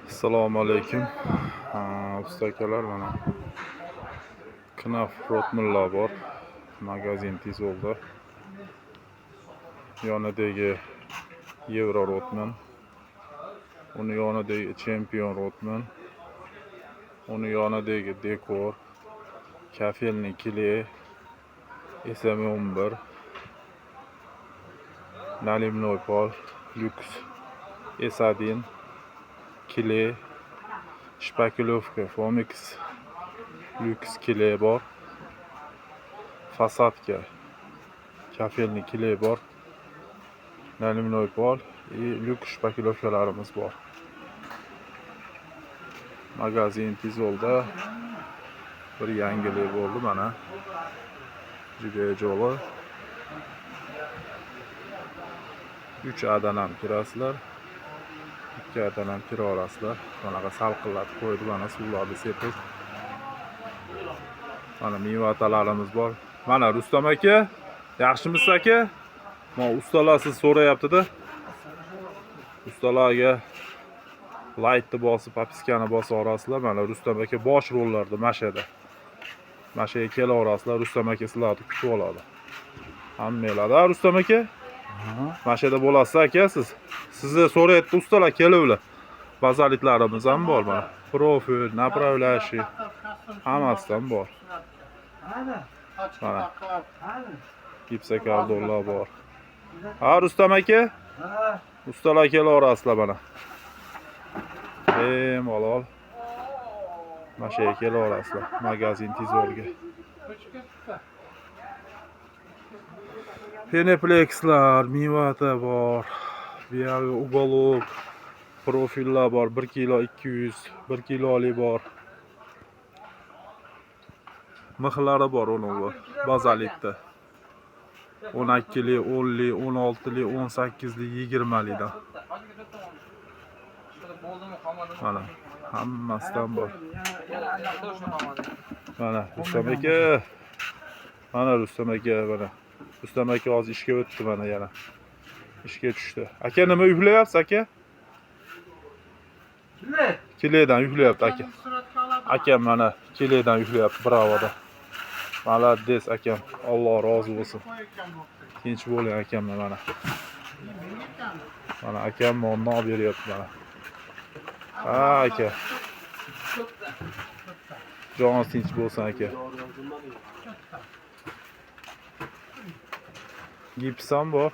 Assalomu alaykum. Usta akalar, mana Knaf Rotmulla bor. Magazin tez yo'lda. Yonidagi Euro Rotman. Uni yonidagi Champion Rotman. Uni yonidagi Dekor. Kafelni Kile. SM11. Nalimnoy Pol. Lux. S1. Kile. Shpakilovka Fomix. Lux Kile bor. Fasadka Kafelni Kile bor. Nalimnoy Pol. Lux shpakilovkalarimiz bor. Magazin tez yo'lda. Bir yangilik bo'ldi mana. Juda jo'li. 3 adan ham kirasizlar. 2 adan ham kira olasizlar. Bunaqa salqinlatib qo'ydi, mana suvlarni sepib. Mana mevatalarimiz bor. Mana Rustam aka, yaxshimisiz aka? Mana ustalar siz so'rayapti-da. Ustalarga laytni bosib, popiskani bosib orasizlar. Mana Rustam aka bosh rollarda mashada. Mashaga kelaverasizlar, Rustam aka sizlarni kutib oladi. Hammalarda Rustam aka? Mashada bo'lasiz aka siz. Sizni so'rayapti ustalar, kelinglar. Bazalitlarimiz ham bor mana. Profil, направляющий hammasidan bor. Mana gipsakardonlar bor. Rustam aka? Ustalar kelaverasizlar mana. Malol. Mashaga kelaverasizlar. Magazin tez yo'lga. Peneplexlar, mevata bor. Buyoqda ubolok, profillar bor. 1 kilo 200, 1 kilolik bor. Mixlari bor uning bor. Bazalitda. 12lik, 10lik, 16lik, 18lik, 20likdan. Mana hammasidan bor. Mana Rustam aka. Mana Rustam aka mana. Rustam aka hozir ishga o'tdi mana yana. Ishga tushdi. Aka nima uylayapsiz aka? Kiledan uylayapti aka. Akam mana Kiledan uylayapti Bravoda. Malades akam. Alloh rozi bo'lsin. Tinch bo'ling akam mana. Mana akam nonni beryapti mana. Aka. Joningiz tinch bo'lsin aka. Gips ham bor.